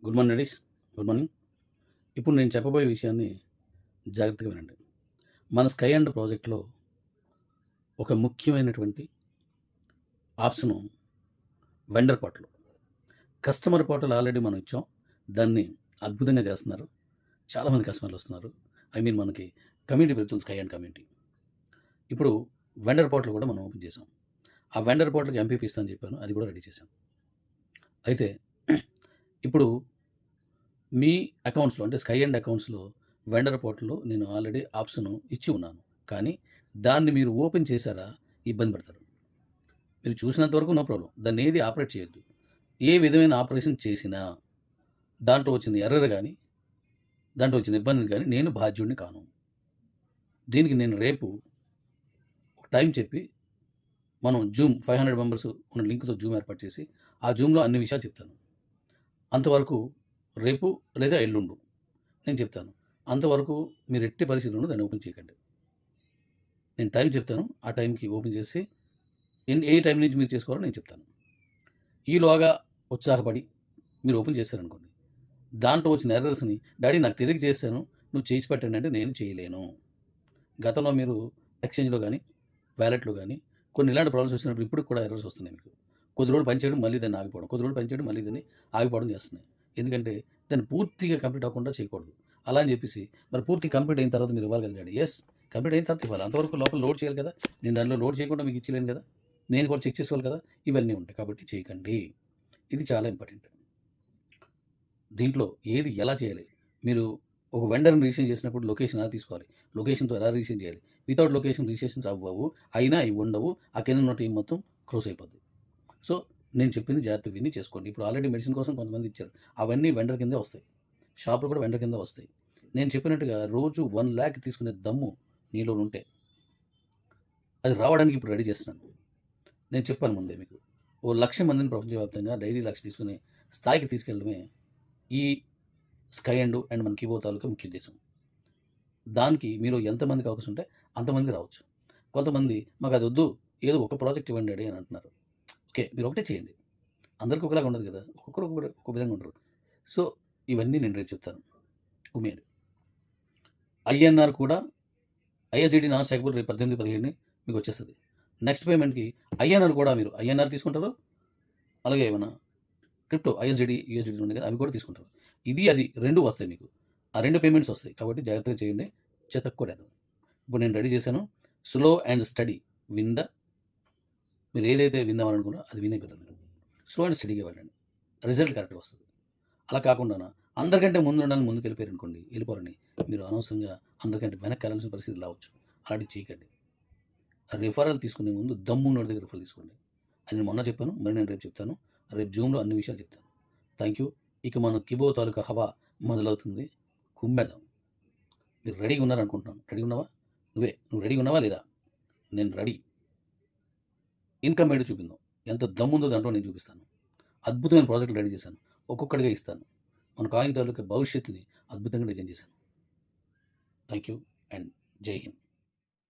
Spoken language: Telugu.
Good morning ladies, good morning. ఇప్పుడు నేను చెప్పబోయే విషయాన్ని జాగ్రత్తగా వినండి. మన స్కై అండ్ ప్రాజెక్ట్లో ఒక ముఖ్యమైనటువంటి option vendor portal. Customer portal already మనం ఇచ్చాం. దాన్ని అద్భుతంగా చేస్తున్నారు. చాలామంది కస్టమర్లు వస్తున్నారు. మనకి కమ్యూనిటీ పెరుగుతుంది, స్కై అండ్ కమ్యూనిటీ. ఇప్పుడు వెండర్ పోర్టల్ కూడా మనం ఓపెన్ చేసాం. ఆ వెండర్ పోర్టల్కి ఎంపీపీ ఇస్తానని చెప్పాను, అది కూడా రెడీ చేశాం. అయితే ఇప్పుడు మీ అకౌంట్స్లో, అంటే స్కై అండ్ అకౌంట్స్లో వెండర్ పోర్టల్లో నేను ఆల్రెడీ ఆప్షన్ ఇచ్చి ఉన్నాను. కానీ దాన్ని మీరు ఓపెన్ చేశారా ఇబ్బంది పడతారు. మీరు చూసినంత వరకు నో ప్రాబ్లం, దాన్ని ఏది ఆపరేట్ చేయొద్దు. ఏ విధమైన ఆపరేషన్ చేసినా దాంట్లో వచ్చిన ఎర్రర్ కానీ, దాంట్లో వచ్చిన ఇబ్బందిని కానీ నేను బాధ్యుడిని కాను. దీనికి నేను రేపు ఒక టైం చెప్పి మనం జూమ్ 500 మెంబర్స్ ఉన్న లింక్తో జూమ్ ఏర్పాటు చేసి ఆ జూమ్లో అన్ని విషయాలు చెప్తాను. అంతవరకు రేపు లేదా ఎల్లుండు నేను చెప్తాను. అంతవరకు మీరు ఎట్టి పరిస్థితుల్లో దాన్ని ఓపెన్ చేయకండి. నేను టైం చెప్తాను, ఆ టైంకి ఓపెన్ చేసి ఏ టైం నుంచి మీరు చేసుకోవాలో నేను చెప్తాను. ఈలోగా ఉత్సాహపడి మీరు ఓపెన్ చేస్తారనుకోండి, దాంట్లో వచ్చిన ఎర్రర్స్ని డాడీ నాకు తెలియక చేశాను, నువ్వు చేసి పెట్టండి అంటే నేను చేయలేను. గతంలో మీరు ఎక్స్చేంజ్లో కానీ వ్యాలెట్లో కానీ కొన్ని ఇలాంటి ప్రాబ్లమ్స్ వచ్చినప్పుడు ఇప్పుడు కూడా ఎర్రర్స్ వస్తున్నాయి. మీకు కొద్ది రోజులు పనిచేయడం, మళ్ళీ దాన్ని ఆగిపోవడం, కొద్ది రోజులు పనిచేయడం, మళ్ళీ దాన్ని ఆగిపోవడం చేస్తున్నాయి. ఎందుకంటే దాన్ని పూర్తిగా కంప్లీట్ అవ్వకుండా చేయకూడదు. అలా అని చెప్పేసి మరి పూర్తి కంప్లీట్ అయిన తర్వాత మీరు ఇవ్వాలి కదా డాడీ. ఎస్, కంప్లీట్ అయిన తర్వాత ఇవ్వాలి. అంతవరకు లోపల లోడ్ చేయాలి కదా. నేను దానిలో లోడ్ చేయకుండా మీకు ఇచ్చలేను కదా. నేను కూడా చెక్ చేసుకోవాలి కదా. ఇవన్నీ ఉంటాయి కాబట్టి చేయకండి. ఇది చాలా ఇంపార్టెంట్. దీంట్లో ఏది ఎలా చేయాలి, మీరు ఒక వెండర్ని రిజిస్ట్రేషన్ చేసినప్పుడు లొకేషన్ ఎలా తీసుకోవాలి, లొకేషన్తో ఎలా రిజిస్ట్రేషన్ చేయాలి, వితౌట్ లొకేషన్ రిజిస్ట్రేషన్స్ అవ్వవు, అయినా ఇవి ఉండవు, ఆ కింద ఉన్న టీం మొత్తం క్లోజ్ అయిపోద్ది. సో నేను చెప్పింది జాగ్రత్త విని చేసుకోండి. ఇప్పుడు ఆల్రెడీ మెడిసిన్ కోసం కొంతమంది ఇచ్చారు, అవన్నీ వెండర్ కిందే వస్తాయి. షాపులు కూడా వెండర్ కింద వస్తాయి. నేను చెప్పినట్టుగా రోజు 1 lakh తీసుకునే దమ్ము నీలో ఉంటే అది రావడానికి ఇప్పుడు రెడీ చేస్తున్నాను. నేను చెప్పాను ముందే మీకు, 1,00,000 మందిని ప్రపంచవ్యాప్తంగా డైలీ 1,00,000 తీసుకునే స్థాయికి తీసుకెళ్ళడమే ఈ స్కై అండ్ మన కీబో తాలూకా ముఖ్య ఉద్దేశం. దానికి మీరు ఎంతమందికి అవకాశం ఉంటే అంతమంది రావచ్చు. కొంతమంది మాకు అది వద్దు, ఏదో ఒక ప్రాజెక్ట్ ఇవ్వండి అని అంటున్నారు. ఓకే, మీరు ఒకటే చేయండి. అందరికీ ఒకలాగా ఉండదు కదా, ఒక్కొక్కరు ఒక విధంగా ఉండరు. సో ఇవన్నీ నేను రేపు చెప్తాను. ఉమేడ్ ఐఎన్ఆర్ కూడా ఐఎస్సిటీ నాన్ స్టాకబుల్ రేపు 18-17 మీకు వచ్చేస్తుంది. నెక్స్ట్ పేమెంట్కి ఐఎన్ఆర్ కూడా మీరు ఐఎన్ఆర్ తీసుకుంటారు, అలాగే ఏమైనా క్రిప్టో ఐఎస్డిడి యూఎస్డిడి ఉంది కదా, అవి కూడా తీసుకుంటారు. ఇది అది రెండు వస్తాయి మీకు, ఆ 2 పేమెంట్స్ వస్తాయి. కాబట్టి జాగ్రత్తగా చేయండి, చెతక్కూడదు. ఇప్పుడు నేను రెడీ చేశాను. స్లో అండ్ స్టడీ వింద, మీరు ఏదైతే విందామనుకున్నారో అది వినేపోతారు. మీరు స్లో అండ్ స్టడీగా వెళ్ళండి, రిజల్ట్ కరెక్ట్గా వస్తుంది. అలా కాకుండా అందరికంటే ముందు ఉండాలని ముందుకు వెళ్ళిపోయారు అనుకోండి, వెళ్ళిపోరని మీరు అనవసరంగా అందరికంటే వెనక్కి వెళ్ళాల్సిన పరిస్థితి రావచ్చు. అలాంటి చేయకండి. రిఫరల్ తీసుకునే ముందు దమ్మున్న దగ్గర రిఫరల్ తీసుకోండి. అది నేను మొన్న చెప్పాను, మరి నేను రేపు చెప్తాను. రేపు జూమ్లో అన్ని విషయాలు చెప్తాను. Thank you. ఇక మన కిబో తాలూకా హవా మొదలవుతుంది. కుమ్మేద్దాం. మీరు రెడీగా ఉన్నారనుకుంటున్నాను. రెడీ ఉన్నావా? నువ్వు రెడీ ఉన్నావా లేదా? నేను రెడీ. ఇన్కమ్ ఏడు చూపిందాం. ఎంత దమ్ముందో దాంట్లో నేను చూపిస్తాను. అద్భుతమైన ప్రాజెక్టులు రెడీ చేశాను, ఒక్కొక్కటిగా ఇస్తాను. మన కాయిన్ తాలూకా భవిష్యత్తుని అద్భుతంగా డిజైన్ చేశాను. థ్యాంక్ యూ అండ్ జై హింద్.